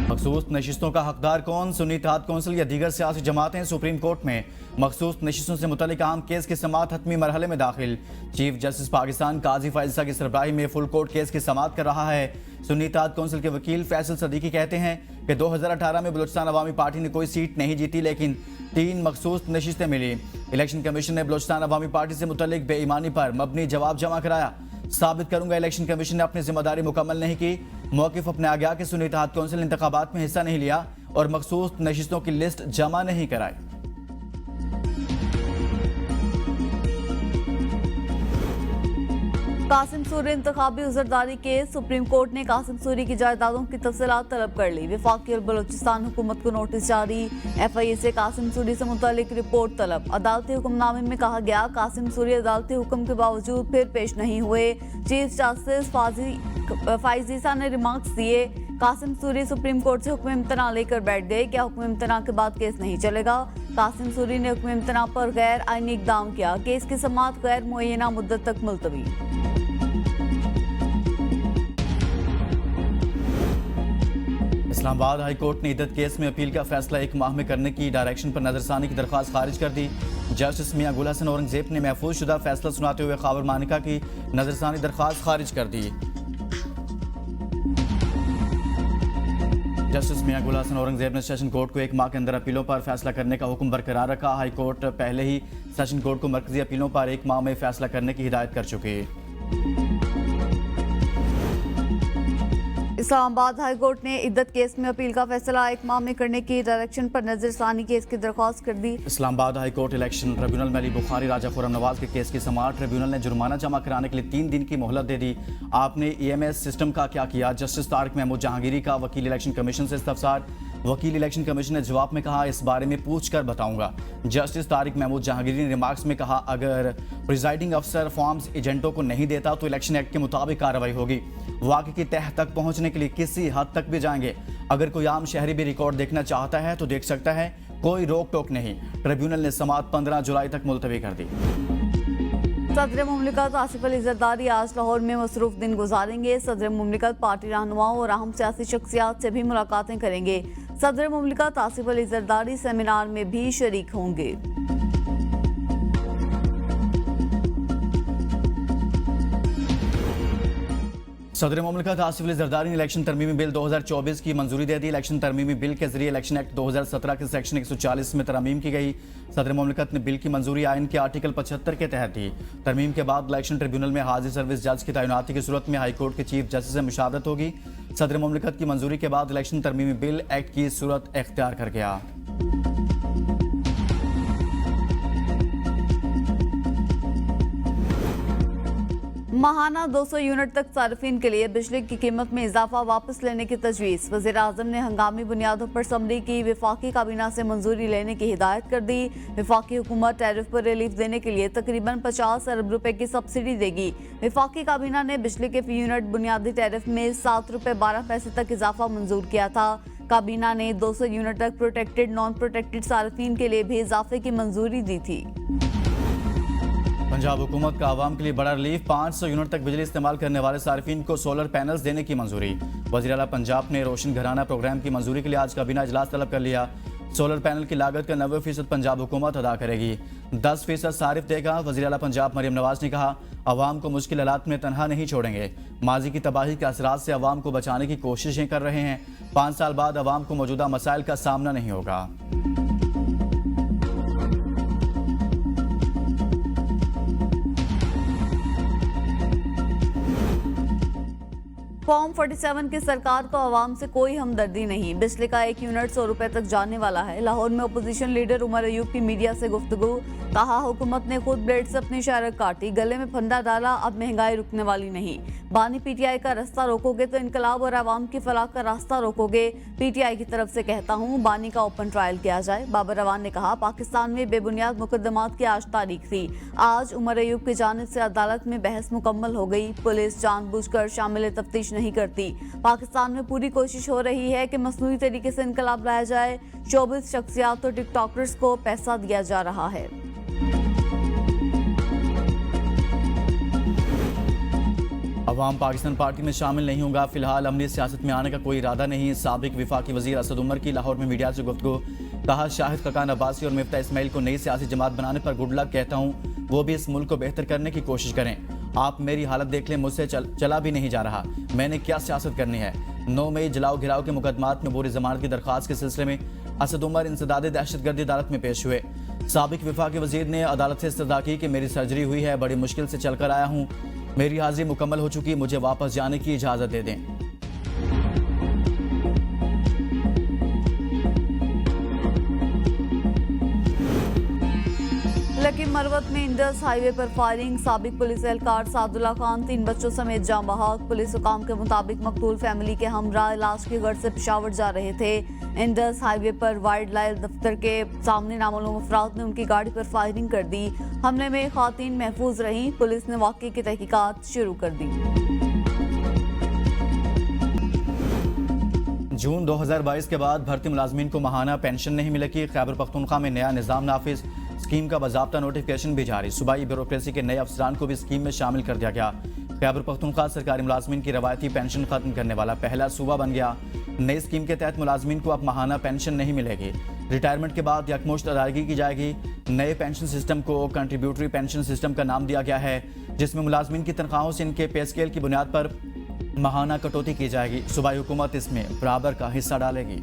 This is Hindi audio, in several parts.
मखसूस नशिस्तों का हकदार कौन? सुन्नी इत्तेहाद कौंसिल या दीगर सियासी जमातें सुप्रीम कोर्ट में मखसूस नशिस्तों से मुतल्लिक अहम केस की समाअत हतमी मरहले में दाखिल। चीफ जस्टिस पाकिस्तान काजी फाइजा की सरबराही में फुल कोर्ट केस की समाअत कर रहा है। सुन्नी इत्तेहाद कौंसिल के वकील फैसल सदीकी कहते हैं कि 2018 में बलूचिस्तान अवामी पार्टी ने कोई सीट नहीं जीती, लेकिन 3 मखसूस नशिस्तें मिली। इलेक्शन कमीशन ने बलूचिस्तान अवामी पार्टी से मुतल्लिक बेईमानी पर मबनी जवाब जमा कराया। साबित करूंगा इलेक्शन कमीशन ने अपनी जिम्मेदारी मुकम्मल नहीं की। मौक़िफ़ अपने आ गया कि सुन्नी इत्तेहाद कौंसिल ने इंतखाबात में हिस्सा नहीं लिया और मखसूस नशिस्तों की लिस्ट जमा नहीं कराई। कासिम सूरी इंतखाबी उज़रदारी केस। सुप्रीम कोर्ट ने कासिम सूरी की जायदादों की तफसीलात तलब कर ली। वफाकी और बलूचिस्तान हुकूमत को नोटिस जारी। FIA से कासिम सूरी से मुतालिक रिपोर्ट तलब। अदालती हुक्मनामे में कहा गया कासिम सूरी अदालती हुक्म के बावजूद फिर पेश नहीं हुए। चीफ जस्टिस फाइजीसा ने रिमार्क्स दिए। कासिम सूरी सुप्रीम कोर्ट से हुक्म इम्तना लेकर बैठ गए। क्या हुक्म इम्तना के बाद केस नहीं चलेगा? कासिम सूरी ने हुक्म इम्तना पर गैर आईनी इकदाम किया। केस की समाअत गैर मुअय्यना मुद्दत तक मुलतवी। इस्लामाबाद हाई कोर्ट ने इद्दत केस में अपील का फैसला 1 माह में करने की डायरेक्शन पर नजरसानी की दरख्वास्त खारिज कर दी। जस्टिस मियां गुल हसन औरंगजेब ने महफूज शुदा फैसला सुनाते हुए खबर मानिका की नजरसानी दरख्वास्त खारिज कर दी। जस्टिस मियां गुल हसन औरंगजेब ने सेशन कोर्ट को 1 माह के अंदर अपीलों पर फैसला करने का हुक्म बरकरार रखा। हाई कोर्ट पहले ही सेशन कोर्ट को मरकजी अपीलों पर 1 माह में फैसला करने की हिदायत कर चुकी है। इस्लामाबाद हाई कोर्ट ने इद्दत केस में अपील का फैसला 1 माह में करने की डायरेक्शन पर नजरसानी केस की दरख्वास्त कर दी। Islamabad high court election tribunal में अली बुखारी राजा खुर्रम नवाज के केस की समाअत। ट्रिब्यूनल ने जुर्माना जमा कराने के लिए 3 दिन की मोहलत दे दी। आपने EMS सिस्टम का क्या किया? जस्टिस तारिक महमूद जहांगीरी का वकील इलेक्शन कमीशन से इस्तफसार। वकील इलेक्शन कमीशन ने जवाब में कहा इस बारे में पूछ कर बताऊंगा। जस्टिस तारिक महमूद जहांगीरी ने रिमार्क्स में कहा अगर प्रिजाइडिंग अफसर फॉर्म्स एजेंटों को नहीं देता तो इलेक्शन एक्ट के मुताबिक कार्रवाई होगी। वाक़े की तह तक पहुंचने के लिए किसी हद तक भी जाएंगे। अगर कोई आम शहरी भी रिकॉर्ड देखना चाहता है तो देख सकता है, कोई रोक टोक नहीं। ट्रिब्यूनल ने समाअत 15 जुलाई तक मुलतवी कर दी। सदर मुमलिकत आसिफ अली जरदारी आज लाहौर में मसरूफ दिन गुजारेंगे। सदर मुमलिकत पार्टी रहनुमाओं और अहम सियासी शख्सियात से भी मुलाकातें करेंगे। सदर मुमलिकत आसिफ अली जरदारी सेमिनार में भी शरीक होंगे। सदर मुमलिकत आसिफ अली जरदारी ने इलेक्शन तरमीमी बिल 2024 की मंजूरी दे दी। इलेक्शन तरमीमी बिल के जरिए इलेक्शन एक्ट 2017 के सेक्शन 140 में तरमीम की गई। सदर मुमलिकत ने बिल की मंजूरी आइन के आर्टिकल 75 के तहत दी। तरमीम के बाद इलेक्शन ट्रिब्यूनल में हाजिर सर्विस जज की तैनाती की सूरत में हाई कोर्ट के चीफ जस्टिस से मुशावरत होगी। सदर मुमलिकत की मंजूरी के बाद इलेक्शन तरमीमी बिल एक्ट की सूरत इख्तियार कर गया। माहाना 200 यूनिट तक सार्फिन के लिए बिजली की कीमत में इजाफा वापस लेने की तजवीज़। वज़ीर आज़म ने हंगामी बुनियादों पर समरी की। वफाकी काबीना से मंजूरी लेने की हिदायत कर दी। वफाकी हुकूमत टैरिफ पर रिलीफ देने के लिए तकरीबन 50 अरब रुपए की सब्सिडी देगी। वफाकी काबीना ने बिजली के फी यूनिट बुनियादी टैरिफ में 7 रुपए 12 पैसे तक इजाफा मंजूर किया था। काबीना ने 200 यूनिट तक प्रोटेक्टेड नॉन प्रोटेक्टेड सार्फिन के लिए भी इजाफे की मंजूरी दी थी। पंजाब हुकूमत का आवाम के लिए बड़ा रिलीफ। 500 यूनिट तक बिजली इस्तेमाल करने वाले सार्फिन को सोलर पैनल्स देने की मंजूरी। वज़ीर आला पंजाब ने रोशन घराना प्रोग्राम की मंजूरी के लिए आज काबीना इजलास तलब कर लिया। सोलर पैनल की लागत का 90% पंजाब हुकूमत अदा करेगी, 10% सारिफ देगा। वज़ीर आला पंजाब मरियम नवाज ने कहा अवाम को मुश्किल हालात में तनहा नहीं छोड़ेंगे। माजी की तबाही के असरात से अवाम को बचाने की कोशिशें कर रहे हैं। 5 साल बाद अवाम को मौजूदा मसाइल का सामना नहीं होगा। फॉर्म 47 की सरकार को आवाम से कोई हमदर्दी नहीं। बिजली का 1 यूनिट 100 रुपए तक जाने वाला है। लाहौर में अपोजिशन लीडर उमर अयूब की मीडिया से गुफ्तगू। कहा हुकूमत ने खुद ब्लेड से अपनी शरक काटी, गले में फंदा डाला, अब महंगाई रुकने वाली नहीं। बानी PTI का रास्ता रोकोगे तो इनकलाब और आवाम की फलाह का रास्ता रोकोगे। PTI की तरफ से कहता हूँ बानी का ओपन ट्रायल किया जाए। बाबर रवान ने कहा पाकिस्तान में बेबुनियाद मुकदमात की आज तारीख थी। आज उमर अयूब की जानिब से अदालत में बहस मुकम्मल हो गई। पुलिस जानबूझकर शामिल तफ्तीश नहीं करती। पाकिस्तान में पूरी कोशिश हो रही है कि मसनूई तरीके से इनकलाब लाया जाए। 24 शख्सियात और टिकटॉकर्स को पैसा दिया जा रहा है। अवाम पाकिस्तान पार्टी में शामिल नहीं होगा। फिलहाल अमली सियासत में आने का कोई इरादा नहीं। साबिक विफाकी वजीर असद उमर की लाहौर में मीडिया से गुफ्तगू। कहा, शाहिद खकान अब्बासी और मिफ्ता इस्माइल को नई सियासी जमात बनाने पर गुड लक कहता हूँ। वो भी इस मुल्क को बेहतर करने की कोशिश करें। आप मेरी हालत देख लें, मुझसे चला भी नहीं जा रहा। मैंने क्या सियासत करनी है। 9 मई जलाओ घिराव के मुकदमात में पूरी जमानत की दरख्वास्त के सिलसिले में असद उमर इंसदाद दहशतगर्दी अदालत में पेश हुए। साबिक विफाकी वजीर ने अदालत से इस्तदा की कि मेरी सर्जरी हुई है, बड़ी मुश्किल से चलकर आया हूँ, मेरी हाजिरी मुकम्मल हो चुकी, मुझे वापस जाने की इजाज़त दे दें। लकी मरवत में इंडस हाईवे पर फायरिंग। साबिक पुलिस एहलकार सादुल्ला खान 3 बच्चों समेत जाम बहक। पुलिस हुकाम के मुताबिक मकतूल फैमिली के हमरा इलाज की गर्ज से पेशावर जा रहे थे। इंडस हाईवे पर वाइल्ड लाइफ दफ्तर के सामने नामालूम अफराद ने उनकी गाड़ी पर फायरिंग कर दी। हमले में खातून महफूज रहीं। पुलिस ने वाक़े की तहकीकात शुरू कर दी। जून 2022 के बाद भर्ती मुलाजमीन को माहाना पेंशन नहीं मिलेगी। खैबर पख्तूनख्वा में नया निज़ाम नाफिज, स्कीम का बाज़ाब्ता नोटिफिकेशन भी जारी। सूबाई ब्यूरोक्रेसी के नए अफसरान को भी स्कीम में शामिल कर दिया गया। खैबर पख्तूनख्वा सरकारी मुलाजमीन की रवायती पेंशन खत्म करने वाला पहला सूबा बन गया। नई स्कीम के तहत मुलाजमीन को अब माहाना पेंशन नहीं मिलेगी। रिटायरमेंट के बाद यकमुश्त अदायगी की जाएगी। नए पेंशन सिस्टम को कंट्रीब्यूटरी पेंशन सिस्टम का नाम दिया गया है, जिसमें मुलाजमीन की तनख्वाहों से इनके पे स्केल की बुनियाद पर माहाना कटौती की जाएगी। सूबाई हुकूमत इसमें बराबर का हिस्सा डालेगी।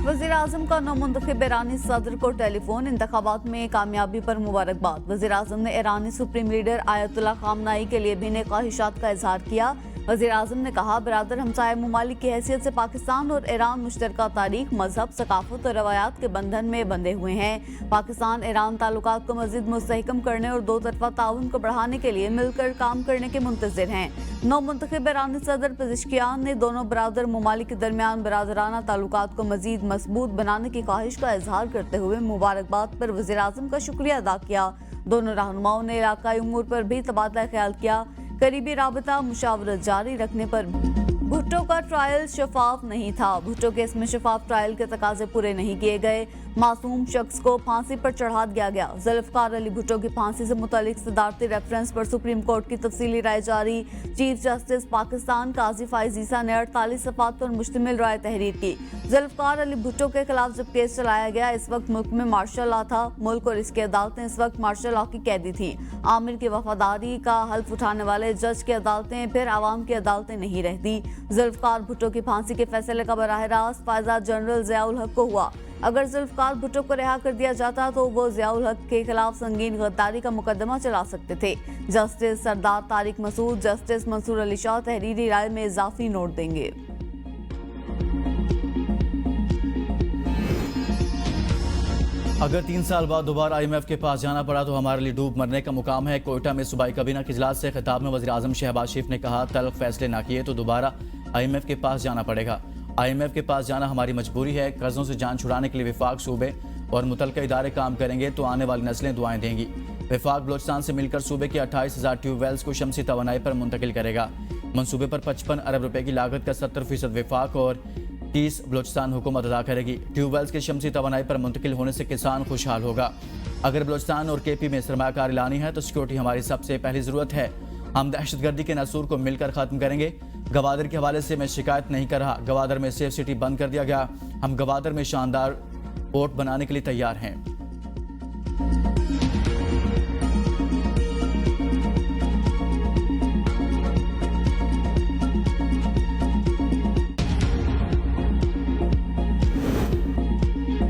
वज़ीर आज़म का नौमुंतखब ईरानी सदर को टेलीफोन। इंतखाबात में कामयाबी पर मुबारकबाद। वज़ीर आज़म ने ईरानी सुप्रीम लीडर आयतुल्ला ख़ामनाई के लिए भी नेक ख्वाहिशात का इजहार किया। वज़ीर आज़म ने कहा, बरादर हमसाया ममालिक की हैसियत से पाकिस्तान और ईरान मुश्तरका तारीख, मजहब, सकाफत और रवायात के बंधन में बंधे हुए हैं। पाकिस्तान ईरान ताल्लुकात को मज़ीद मुस्तहकम करने और दो तरफा ताउन को बढ़ाने के लिए मिलकर काम करने के मुंतज़िर हैं। नौमुंतखब ईरानी सदर पेज़ेश्कियान ने दोनों बरादर ममालिक के दरमियान बरादराना ताल्लुकात को मज़ीद मजबूत बनाने की ख्वाहिश का इजहार करते हुए मुबारकबाद पर वज़ीर आज़म का शुक्रिया अदा किया। दोनों रहनुमाओं ने इलाकाई उमूर पर भी तबादला ख्याल किया। करीबी राबता मुशावरत जारी रखने पर भुट्टो का ट्रायल शफाफ नहीं था। भुट्टो केस में शफाफ ट्रायल के तकाजे पूरे नहीं किए गए। मासूम शख्स को फांसी पर चढ़ा दिया गया। जुल्फ़िकार अली भुट्टो की फांसी से मुतालिक सदारती रेफरेंस पर सुप्रीम कोर्ट की तफसीली राय जारी। चीफ जस्टिस पाकिस्तान काजी फाइज ईसा ने 48 सफ़ात पर मुश्तमिल राय तहरीर की। जुल्फ़िकार अली भुट्टो के खिलाफ जब केस चलाया गया, इस वक्त मुल्क में मार्शल लॉ था। मुल्क और इसकी अदालतें इस वक्त मार्शल लॉ की कैदी थी। आमिर की वफादारी का हल्फ उठाने वाले जज की अदालतें फिर आवाम की अदालतें नहीं रहती। जुल्फ़िकार भुट्टो की फांसी के फैसले का बराह रास्त फायदा जनरल ज़ियाउल हक को हुआ। अगर जुल्फ़िकार भुट्टो को रिहा कर दिया जाता तो वो ज़ियाउल हक के खिलाफ संगीन गद्दारी का मुकदमा चला सकते थे। जस्टिस सरदार तारिक मसूद, जस्टिस मंसूर अली शाह तहरीरी राय में इजाफी नोट देंगे। अगर 3 साल बाद दोबारा IMF के पास जाना पड़ा तो हमारे लिए डूब मरने का मुकाम है। कोयटा में सूबाई काबीना के इजलास से खिताब में वज़ीर आज़म शहबाज शरीफ ने कहा, तल्ख फैसले ना किए तो दोबारा IMF के पास जाना पड़ेगा। IMF के पास जाना हमारी मजबूरी है। कर्जों से जान छुड़ाने के लिए विफाक सूबे और मुतलका इदारे काम करेंगे तो आने वाली नस्लें दुआएं देंगी। विफाक बलोचिस्तान से मिलकर सूबे के 28,000 ट्यूबवेल्स को शमसी तवानाई पर मुंतकिल करेगा। मनसूबे पर 55 अरब रुपए की लागत का 70% विफाक और 30 बलोचिस्तान हुकूमत अदा करेगी। ट्यूबवेल्स के शमसी तवानाई पर मुंतकिल होने से किसान खुशहाल होगा। अगर बलोचिस्तान और KP में सरमायाकारी लानी है तो सिक्योरिटी हमारी सबसे पहली ज़रूरत है। हम दहशतगर्दी के नसूर को मिलकर ख़त्म करेंगे। गवादर के हवाले से मैं शिकायत नहीं कर रहा। गवादर में सेफ सिटी बंद कर दिया गया। हम गवादर में शानदार पोर्ट बनाने के लिए तैयार हैं।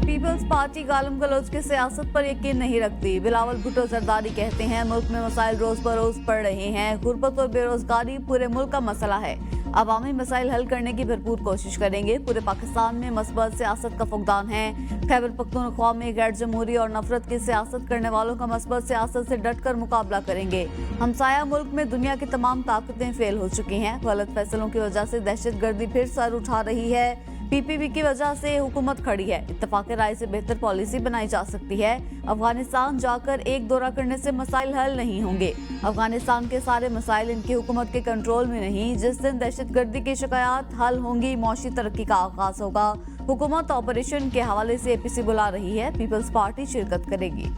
पीपल्स पार्टी गालम गलोच की सियासत पर यकीन नहीं रखती। बिलावल भुट्टो जरदारी कहते हैं, मुल्क में मसाइल रोज बरोज बढ़ रहे हैं। गुर्बत और बेरोजगारी पूरे मुल्क का मसला है। अवामी मसाइल हल करने की भरपूर कोशिश करेंगे। पूरे पाकिस्तान में मस्बत सियासत का फुकदान है। खैबर पख्तूनख्वा में गैर जमहूरी और नफरत की सियासत करने वालों का मस्बत सियासत से डट कर मुकाबला करेंगे। हमसाया मुल्क में दुनिया की तमाम ताकतें फेल हो चुकी हैं। गलत फैसलों की वजह से दहशतगर्दी फिर सर उठा रही है। PPP की वजह से हुकूमत खड़ी है। इत्तफाक राय से बेहतर पॉलिसी बनाई जा सकती है। अफगानिस्तान जाकर एक दौरा करने से मसाइल हल नहीं होंगे। अफगानिस्तान के सारे मसाइल इनकी हुकूमत के कंट्रोल में नहीं। जिस दिन दहशतगर्दी की शिकायत हल होंगी, मौशी तरक्की का आगाज होगा। हुकूमत ऑपरेशन के हवाले से APC बुला रही है। पीपल्स पार्टी शिरकत करेगी।